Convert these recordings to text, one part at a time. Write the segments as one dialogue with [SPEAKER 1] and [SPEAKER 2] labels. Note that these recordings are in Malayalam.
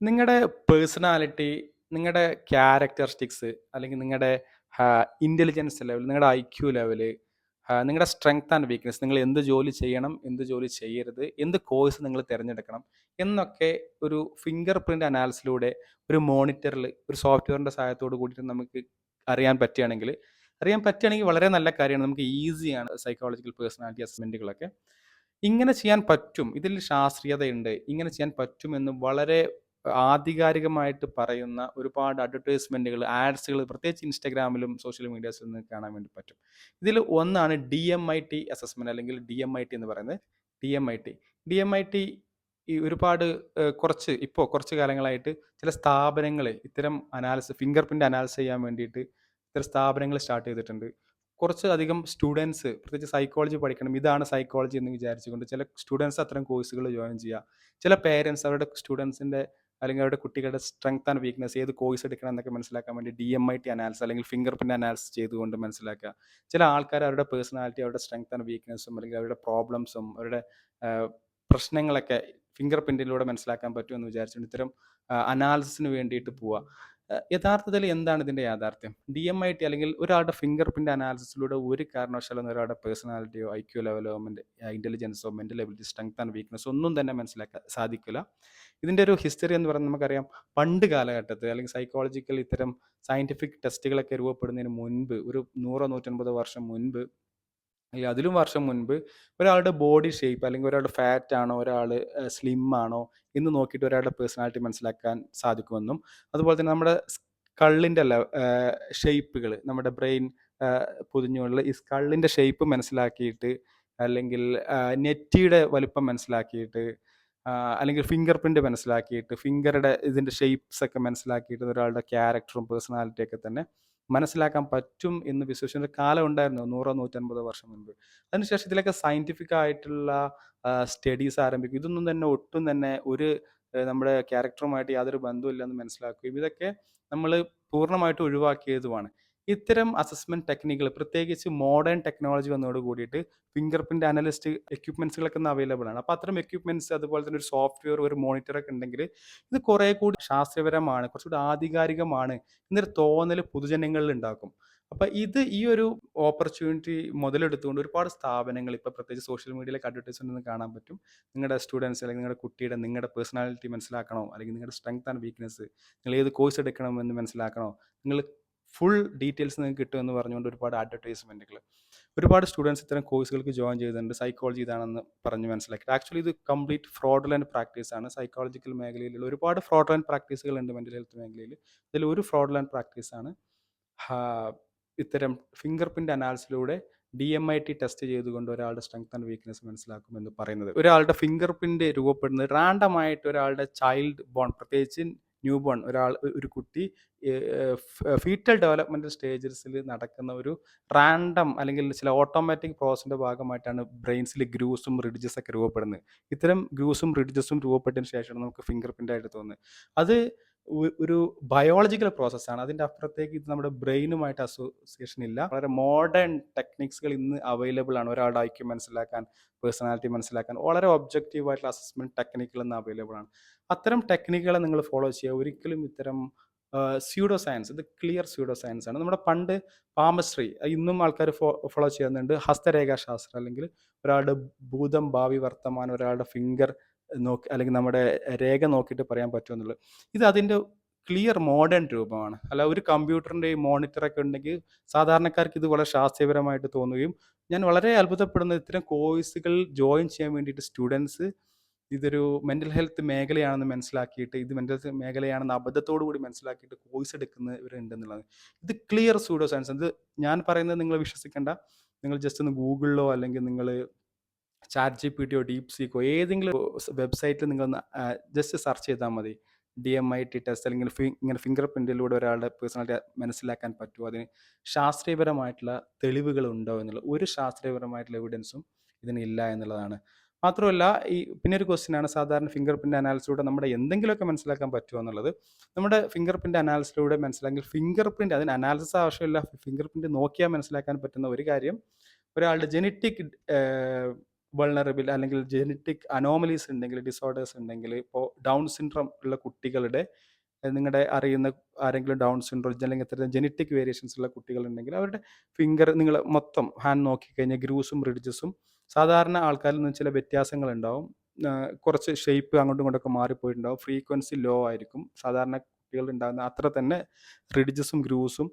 [SPEAKER 1] നിങ്ങളുടെ പേഴ്സണാലിറ്റി, നിങ്ങളുടെ ക്യാരക്ടറിസ്റ്റിക്സ് അല്ലെങ്കിൽ നിങ്ങളുടെ ഇൻ്റലിജൻസ് ലെവൽ, നിങ്ങളുടെ ഐക്യു ലെവല്, നിങ്ങളുടെ സ്ട്രെങ്ത് ആൻഡ് വീക്ക്നെസ്, നിങ്ങൾ എന്ത് ജോലി ചെയ്യണം, എന്ത് ജോലി ചെയ്യരുത്, എന്ത് കോഴ്സ് നിങ്ങൾ തിരഞ്ഞെടുക്കണം എന്നൊക്കെ ഒരു ഫിംഗർ പ്രിൻ്റ് അനാലിസിലൂടെ ഒരു മോണിറ്ററിൽ ഒരു സോഫ്റ്റ്വെയറിൻ്റെ സഹായത്തോട് കൂടിയിട്ട് നമുക്ക് അറിയാൻ പറ്റുകയാണെങ്കിൽ വളരെ നല്ല കാര്യമാണ്. നമുക്ക് ഈസിയാണ് സൈക്കോളജിക്കൽ പേഴ്സണാലിറ്റി അസസ്മെൻറ്റുകളൊക്കെ. ഇങ്ങനെ ചെയ്യാൻ പറ്റും, ഇതിൽ ശാസ്ത്രീയതയുണ്ട്, ഇങ്ങനെ ചെയ്യാൻ പറ്റുമെന്ന് വളരെ ആധികാരികമായിട്ട് പറയുന്ന ഒരുപാട് അഡ്വർടൈസ്മെന്റുകൾ, ആഡ്സുകൾ പ്രത്യേകിച്ച് ഇൻസ്റ്റാഗ്രാമിലും സോഷ്യൽ മീഡിയാസിലും നിങ്ങൾക്ക് കാണാൻ വേണ്ടി പറ്റും. ഇതിൽ ഒന്നാണ് DMIT അസസ്മെന്റ്, അല്ലെങ്കിൽ DMIT എന്ന് പറയുന്നത്. DMIT DMIT ഈ ഒരുപാട് കുറച്ച് കാലങ്ങളായിട്ട് ചില സ്ഥാപനങ്ങൾ ഇത്തരം ഫിംഗർ പ്രിന്റ് അനാലിസിസ് ചെയ്യാൻ വേണ്ടിയിട്ട് ഇത്തരം സ്ഥാപനങ്ങൾ സ്റ്റാർട്ട് ചെയ്തിട്ടുണ്ട്. കുറച്ച് അധികം സ്റ്റുഡൻസ്, പ്രത്യേകിച്ച് സൈക്കോളജി പഠിക്കണം, ഇതാണ് സൈക്കോളജി എന്ന് വിചാരിച്ചുകൊണ്ട് ചില സ്റ്റുഡൻസ് അത്തരം കോഴ്സുകൾ ജോയിൻ ചെയ്യുക. ചില പേരൻസ് അവരുടെ സ്റ്റുഡൻസിൻ്റെ അല്ലെങ്കിൽ അവരുടെ കുട്ടികളുടെ സ്ട്രെങ്ത് ആൻഡ് വീക്ക്നെസ്, ഏത് കോഴ്സ് എടുക്കണം എന്നൊക്കെ മനസ്സിലാക്കാൻ വേണ്ടി DMIT അനാലിസിസ് അല്ലെങ്കിൽ ഫിംഗർ പ്രിന്റ് അനാലിസിസ് ചെയ്തുകൊണ്ട് മനസ്സിലാക്കുക. ചില ആൾക്കാർ അവരുടെ പേഴ്സണാലിറ്റി, അവരുടെ സ്ട്രെങ്ത് ആൻഡ് വീക്ക്നെസ്സും അല്ലെങ്കിൽ അവരുടെ പ്രോബ്ലംസും അവരുടെ പ്രശ്നങ്ങളൊക്കെ ഫിംഗർ പ്രിന്റിലൂടെ മനസ്സിലാക്കാൻ പറ്റുമെന്ന് വിചാരിച്ചുകൊണ്ട് ഇത്തരം അനാലിസിസിന് വേണ്ടിയിട്ട് പോവുക. യഥാർത്ഥത്തിൽ എന്താണ് ഇതിൻ്റെ യാഥാർത്ഥ്യം? DMIT അല്ലെങ്കിൽ ഒരാളുടെ ഫിംഗർ പ്രിന്റ് അനാലിസിസിലൂടെ ഒരു കാരണവശാലും ഒരാളുടെ പേഴ്സണാലിറ്റിയോ ഐക്യു ലെവലോ ഇന്റലിജൻസോ mental ability, strength and weakness ഒന്നും തന്നെ മനസ്സിലാക്കാൻ സാധിക്കില്ല. ഇതിൻ്റെ ഒരു ഹിസ്റ്ററി എന്ന് പറയുന്നത് നമുക്കറിയാം. പണ്ട് കാലഘട്ടത്തിൽ അല്ലെങ്കിൽ സൈക്കോളജിക്കൽ ഇത്തരം സയന്റിഫിക് ടെസ്റ്റുകളൊക്കെ രൂപപ്പെടുന്നതിന് മുൻപ്, ഒരു 100-150 വർഷം മുൻപ് അല്ലെങ്കിൽ അതിലും വർഷം മുൻപ്, ഒരാളുടെ ബോഡി ഷേപ്പ് അല്ലെങ്കിൽ ഒരാളുടെ ഫാറ്റ് ആണോ, ഒരാൾ സ്ലിം ആണോ എന്ന് നോക്കിയിട്ട് ഒരാളുടെ പേഴ്സണാലിറ്റി മനസ്സിലാക്കാൻ സാധിക്കുമെന്നും, അതുപോലെ തന്നെ നമ്മുടെ സ്കള്ളിൻ്റെ ഷേപ്പുകൾ, നമ്മുടെ ബ്രെയിൻ പൊതിഞ്ഞുള്ള ഈ സ്കള്ളിൻ്റെ ഷേപ്പ് മനസ്സിലാക്കിയിട്ട്, അല്ലെങ്കിൽ നെറ്റിയുടെ വലിപ്പം മനസ്സിലാക്കിയിട്ട്, അല്ലെങ്കിൽ ഫിംഗർ പ്രിന്റ് മനസ്സിലാക്കിയിട്ട്, ഫിംഗറുടെ ഇതിൻ്റെ ഷേപ്സ് ഒക്കെ മനസ്സിലാക്കിയിട്ട് ഒരാളുടെ ക്യാരക്ടറും പേഴ്സണാലിറ്റിയൊക്കെ തന്നെ മനസ്സിലാക്കാൻ പറ്റും എന്ന് വിശ്വസിച്ച ഒരു കാലം ഉണ്ടായിരുന്നു 100-150 വർഷം മുൻപ്. അതിനുശേഷം ഇതിലൊക്കെ സയന്റിഫിക് ആയിട്ടുള്ള സ്റ്റഡീസ് ആരംഭിക്കും. ഇതൊന്നും തന്നെ ഒട്ടും തന്നെ നമ്മുടെ ക്യാരക്ടറുമായിട്ട് യാതൊരു ബന്ധമില്ലെന്ന് മനസ്സിലാക്കുകയും ഇതൊക്കെ നമ്മൾ പൂർണ്ണമായിട്ട് ഒഴിവാക്കിയതുമാണ്. ഇത്തരം അസസ്മെന്റ് ടെക്നിക്കുകൾ, പ്രത്യേകിച്ച് മോഡേൺ ടെക്നോളജി വന്നതോട് കൂടിയിട്ട് ഫിംഗർ പ്രിന്റ് അനലിസ്റ്റ് എക്യുപ്മെന്റ്സുകളൊക്കെ ഇന്ന് അവൈലബിൾ ആണ്. അപ്പോൾ അത്തരം എക്യുപ്മെന്റ്സ്, അതുപോലെ തന്നെ ഒരു സോഫ്റ്റ്വെയർ, ഒരു മോണിറ്റർ ഒക്കെ ഉണ്ടെങ്കിൽ ഇത് കുറേ കൂടി ശാസ്ത്രപരമാണ്, കുറച്ചുകൂടി ആധികാരികമാണ് എന്നൊരു തോന്നൽ പൊതുജനങ്ങളിൽ ഉണ്ടാക്കും. അപ്പോൾ ഈ ഒരു ഓപ്പർച്യൂണിറ്റി മുതലെടുത്തുകൊണ്ട് ഒരുപാട് സ്ഥാപനങ്ങൾ ഇപ്പോൾ പ്രത്യേകിച്ച് സോഷ്യൽ മീഡിയയിലൊക്കെ അഡ്വർടൈസ്മെന്റ് കാണാൻ പറ്റും. നിങ്ങളുടെ സ്റ്റുഡൻസ് അല്ലെങ്കിൽ നിങ്ങളുടെ പേഴ്സണാലിറ്റി മനസ്സിലാക്കണോ, അല്ലെങ്കിൽ നിങ്ങളുടെ സ്ട്രെങ്ത് ആൻഡ് വീക്ക്നെസ്, നിങ്ങൾ ഏത് കോഴ്സ് എടുക്കണമെന്ന് മനസ്സിലാക്കണോ, നിങ്ങൾ ഫുൾ ഡീറ്റെയിൽസ് നിങ്ങൾക്ക് കിട്ടുമെന്ന് പറഞ്ഞുകൊണ്ട് ഒരുപാട് അഡ്വർടൈസ്മെന്റുകൾ. ഒരുപാട് സ്റ്റുഡൻസ് ഇത്തരം കോഴ്സുകൾക്ക് ജോയിൻ ചെയ്തിട്ടുണ്ട്, സൈക്കോളജി ഇതാണെന്ന് പറഞ്ഞ് മനസ്സിലാക്കിയിട്ട്. ആക്ച്വലി ഇത് കംപ്ലീറ്റ് ഫ്രോഡുലന്റ് പ്രാക്ടീസ് ആണ്. സൈക്കോളജിക്കൽ മേഖലയിലുള്ള ഒരുപാട് ഫ്രോഡുലന്റ് പ്രാക്ടീസുകൾ ഉണ്ട് മെന്റൽ ഹെൽത്ത് മേഖലയിൽ. ഇതിൽ ഒരു ഫ്രോഡുലന്റ് പ്രാക്ടീസ് ആണ് ഇത്തരം ഫിംഗർ പ്രിന്റ് അനാലിസിലൂടെ DMIT ടെസ്റ്റ് ചെയ്തുകൊണ്ട് ഒരാളുടെ സ്ട്രെങ്ത് ആൻഡ് വീക്ക്നെസ് മനസ്സിലാക്കുമെന്ന് പറയുന്നത്. ഒരാളുടെ ഫിംഗർ പ്രിന്റ് രൂപപ്പെടുന്നത് റാൻഡം ആയിട്ട് ഒരാളുടെ ചൈൽഡ് ബോൺ, പ്രത്യേകിച്ച് ന്യൂ ബോൺ ഒരു കുട്ടി ഫീറ്റൽ ഡെവലപ്മെന്റൽ സ്റ്റേജസിൽ നടക്കുന്ന ഒരു റാൻഡം അല്ലെങ്കിൽ ചില ഓട്ടോമാറ്റിക് പ്രോസസിന്റെ ഭാഗമായിട്ടാണ് ബ്രെയിൻസിൽ ഗ്രൂസും റിഡ്ജസ് ഒക്കെ രൂപപ്പെടുന്നത്. ഇത്തരം ഗ്രൂസും റിഡ്ജസും രൂപപ്പെട്ടതിന് ശേഷമാണ് നമുക്ക് ഫിംഗർ പ്രിന്റ് ആയിട്ട് തോന്നുന്നത്. അത് ഒരു ബയോളജിക്കൽ പ്രോസസ്സാണ്. അതിൻ്റെ അപ്പുറത്തേക്ക് ഇത് നമ്മുടെ ബ്രെയിനുമായിട്ട് അസോസിയേഷൻ ഇല്ല. വളരെ മോഡേൺ ടെക്നിക്സുകൾ ഇന്ന് അവൈലബിൾ ആണ്. ഒരാളുടെ ഐക്യം മനസ്സിലാക്കാൻ, പേഴ്സണാലിറ്റി മനസ്സിലാക്കാൻ വളരെ ഒബ്ജക്റ്റീവ് ആയിട്ടുള്ള അസസ്മെന്റ് ടെക്നിക്കുകൾ ഇന്ന് അവൈലബിൾ ആണ്. അത്തരം ടെക്നിക്കുകളെ നിങ്ങൾ ഫോളോ ചെയ്യുക. ഒരിക്കലും ഇത്തരം സ്യൂഡോ സയൻസ്, ഇത് ക്ലിയർ സ്യൂഡോ സയൻസ് ആണ്. നമ്മുടെ പണ്ട് പാമസ്ട്രി ഇന്നും ആൾക്കാർ ഫോളോ ചെയ്യുന്നുണ്ട്. ഹസ്തരേഖാശാസ്ത്രം, അല്ലെങ്കിൽ ഒരാളുടെ ഭൂതം, ഭാവി, വർത്തമാനം, ഒരാളുടെ ഫിംഗർ നോക്കി അല്ലെങ്കിൽ നമ്മുടെ രേഖ നോക്കിയിട്ട് പറയാൻ പറ്റുമെന്നുള്ളത്. ഇത് അതിൻ്റെ ക്ലിയർ മോഡേൺ രൂപമാണ്. അല്ല, ഒരു കമ്പ്യൂട്ടറിൻ്റെ മോണിറ്ററൊക്കെ ഉണ്ടെങ്കിൽ സാധാരണക്കാർക്ക് ഇത് വളരെ ശാസ്ത്രീയപരമായിട്ട് തോന്നുകയും, ഞാൻ വളരെ അത്ഭുതപ്പെടുന്ന ഇത്തരം കോഴ്സുകൾ ജോയിൻ ചെയ്യാൻ വേണ്ടിയിട്ട് സ്റ്റുഡൻസ് ഇതൊരു മെന്റൽ ഹെൽത്ത് മേഖലയാണെന്ന് മനസ്സിലാക്കിയിട്ട്, ഇത് മെന്റൽ ഹെൽത്ത് മേഖലയാണെന്ന് അബദ്ധത്തോടു കൂടി മനസ്സിലാക്കിയിട്ട് കോഴ്സ് എടുക്കുന്നവരുണ്ടെന്നുള്ളത്. ഇത് ക്ലിയർ സ്യൂഡോ സയൻസ്. ഇത് ഞാൻ പറയുന്നത് നിങ്ങൾ വിശ്വസിക്കേണ്ട. നിങ്ങൾ ജസ്റ്റ് ഒന്ന് ഗൂഗിളിലോ അല്ലെങ്കിൽ നിങ്ങൾ ChatGPTയോ DeepSeekോ ഏതെങ്കിലും വെബ്സൈറ്റിൽ നിങ്ങളൊന്ന് ജസ്റ്റ് സെർച്ച് ചെയ്താൽ മതി. DMIT ടെസ്റ്റ്, അല്ലെങ്കിൽ ഇങ്ങനെ ഫിംഗർ പ്രിന്റിലൂടെ ഒരാളുടെ പേഴ്സണാലിറ്റി മനസ്സിലാക്കാൻ പറ്റുമോ, അതിന് ശാസ്ത്രീയപരമായിട്ടുള്ള തെളിവുകൾ ഉണ്ടോ എന്നുള്ള ഒരു ശാസ്ത്രീയപരമായിട്ടുള്ള എവിഡൻസും ഇതിനില്ല എന്നുള്ളതാണ്. മാത്രമല്ല, പിന്നെ ഒരു ക്വസ്റ്റ്യൻ ആണ്, സാധാരണ ഫിംഗർ പ്രിന്റ് അനാലിസിലൂടെ നമ്മുടെ എന്തെങ്കിലുമൊക്കെ മനസ്സിലാക്കാൻ പറ്റുമോ എന്നുള്ളത്. നമ്മുടെ ഫിംഗർ പ്രിന്റ് അനാലിസിലൂടെ മനസ്സിലാക്കി, ഫിംഗർ പ്രിന്റ് അതിന് അനാലിസിസ് ആവശ്യമില്ല, ഫിംഗർ പ്രിന്റ് നോക്കിയാൽ മനസ്സിലാക്കാൻ പറ്റുന്ന ഒരു കാര്യം, ഒരാളുടെ ജനറ്റിക് വൾണറബിൾ അല്ലെങ്കിൽ ജെനറ്റിക് അനോമലീസ് ഉണ്ടെങ്കിൽ, ഡിസോർഡേഴ്സ് ഉണ്ടെങ്കിൽ, ഇപ്പോൾ ഡൗൺ സിൻഡ്രോം ഉള്ള കുട്ടികളുടെ നിങ്ങളുടെ അറിയുന്ന ആരെങ്കിലും ഡൗൺ സിൻഡ്രോം അല്ലെങ്കിൽ ഇത്തരം ജെനറ്റിക് വേരിയേഷൻസ് ഉള്ള കുട്ടികളുണ്ടെങ്കിൽ അവരുടെ ഫിംഗർ നിങ്ങൾ മൊത്തം ഹാൻഡ് നോക്കിക്കഴിഞ്ഞാൽ ഗ്രൂസും റിഡ്ജസും സാധാരണ ആൾക്കാരിൽ നിന്ന് ചില വ്യത്യാസങ്ങൾ ഉണ്ടാവും. കുറച്ച് ഷേപ്പ് അങ്ങോട്ടും ഇങ്ങോട്ടൊക്കെ മാറിപ്പോയിട്ടുണ്ടാവും. ഫ്രീക്വൻസി ലോ ആയിരിക്കും. സാധാരണ കുട്ടികളിൽ ഉണ്ടാകുന്ന അത്ര തന്നെ റിഡ്ജസും ഗ്രൂസും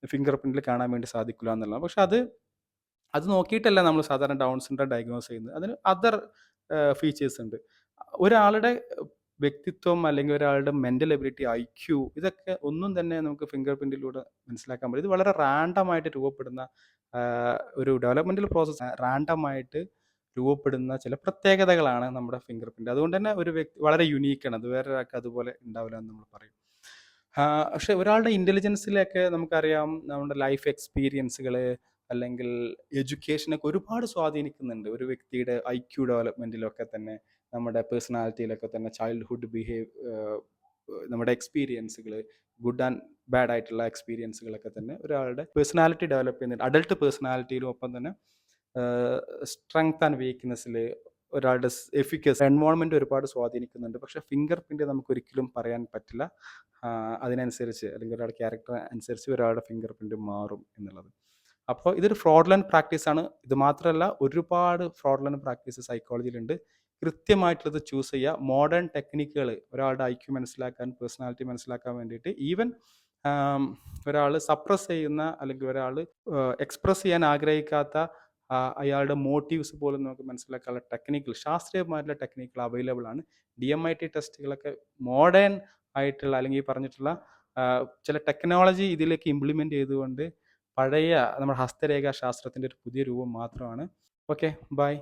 [SPEAKER 1] ഫിംഗർ പ്രിന്റിൽ കാണാൻ വേണ്ടി സാധിക്കില്ല എന്നുള്ളതാണ്. പക്ഷെ അത് നോക്കിയിട്ടല്ല നമ്മൾ സാധാരണ ഡൗൺ സിൻഡ്രോം ഡയഗ്നോസ് ചെയ്യുന്നത്. അതിന് അതർ ഫീച്ചേഴ്സ് ഉണ്ട്. ഒരാളുടെ വ്യക്തിത്വം അല്ലെങ്കിൽ ഒരാളുടെ മെന്റൽ എബിലിറ്റി, ഐക്യു, ഇതൊക്കെ ഒന്നും തന്നെ നമുക്ക് ഫിംഗർ പ്രിന്റിലൂടെ മനസ്സിലാക്കാൻ പറ്റും. ഇത് വളരെ റാൻഡമായിട്ട് രൂപപ്പെടുന്ന ഒരു ഡെവലപ്മെന്റൽ പ്രോസസ്സ്. റാൻഡമായിട്ട് രൂപപ്പെടുന്ന ചില പ്രത്യേകതകളാണ് നമ്മുടെ ഫിംഗർ പ്രിന്റ്. അതുകൊണ്ട് തന്നെ ഒരു വ്യക്തി വളരെ യുണീക്കാണ്. അത് വേറൊരാൾക്ക് അതുപോലെ ഉണ്ടാവില്ല എന്ന് നമ്മൾ പറയും. പക്ഷെ ഒരാളുടെ ഇന്റലിജൻസിലൊക്കെ നമുക്കറിയാം നമ്മുടെ ലൈഫ് എക്സ്പീരിയൻസുകൾ അല്ലെങ്കിൽ എഡ്യൂക്കേഷനൊക്കെ ഒരുപാട് സ്വാധീനിക്കുന്നുണ്ട്. ഒരു വ്യക്തിയുടെ ഐക്യു ഡെവലപ്മെന്റിലൊക്കെ തന്നെ, നമ്മുടെ പേഴ്സണാലിറ്റിയിലൊക്കെ തന്നെ, ചൈൽഡ്ഹുഡ് നമ്മുടെ എക്സ്പീരിയൻസുകൾ, ഗുഡ് ആൻഡ് ബാഡ് ആയിട്ടുള്ള എക്സ്പീരിയൻസുകളൊക്കെ തന്നെ ഒരാളുടെ പേഴ്സണാലിറ്റി ഡെവലപ്പ് ചെയ്യുന്നുണ്ട്. അഡൾട്ട് പേഴ്സണാലിറ്റിയിലും ഒപ്പം തന്നെ സ്ട്രെങ്ത് ആൻഡ് വീക്ക്നെസ്സിൽ ഒരാളുടെ എഫിക്കസ് എൻവോൺമെന്റ് ഒരുപാട് സ്വാധീനിക്കുന്നുണ്ട്. പക്ഷെ ഫിംഗർ പ്രിന്റ് നമുക്ക് ഒരിക്കലും പറയാൻ പറ്റില്ല. അതിനനുസരിച്ച് അല്ലെങ്കിൽ ഒരാളുടെ ക്യാരക്ടർ അനുസരിച്ച് ഒരാളുടെ ഫിംഗർ പ്രിന്റ് മാറും എന്നുള്ളത്. അപ്പോൾ ഇതൊരു ഫ്രോഡ്ലൻറ്റ് പ്രാക്ടീസാണ്. ഇത് മാത്രമല്ല ഒരുപാട് ഫ്രോഡ്ലൻറ്റ് പ്രാക്ടീസ് സൈക്കോളജിയിലുണ്ട്. കൃത്യമായിട്ടുള്ളത് ചൂസ് ചെയ്യുക. മോഡേൺ ടെക്നിക്കുകൾ ഒരാളുടെ ഐക്യു മനസ്സിലാക്കാൻ, പേഴ്സണാലിറ്റി മനസ്സിലാക്കാൻ വേണ്ടിയിട്ട്, ഈവൻ ഒരാൾ സപ്രസ് ചെയ്യുന്ന അല്ലെങ്കിൽ ഒരാൾ എക്സ്പ്രസ് ചെയ്യാൻ ആഗ്രഹിക്കാത്ത അയാളുടെ മോട്ടീവ്സ് പോലും നമുക്ക് മനസ്സിലാക്കാനുള്ള ടെക്നിക്കുകൾ, ശാസ്ത്രീയമായിട്ടുള്ള ടെക്നിക്കുകൾ അവൈലബിൾ ആണ്. DMIT ടെസ്റ്റുകളൊക്കെ മോഡേൺ ആയിട്ടുള്ള അല്ലെങ്കിൽ ഈ പറഞ്ഞിട്ടുള്ള ചില ടെക്നോളജി ഇതിലേക്ക് ഇംപ്ലിമെൻ്റ് ചെയ്തുകൊണ്ട് പഴയ നമ്മുടെ ഹസ്തരേഖാ ശാസ്ത്രത്തിൻ്റെ ഒരു പുതിയ രൂപം മാത്രമാണ്. Okay, by.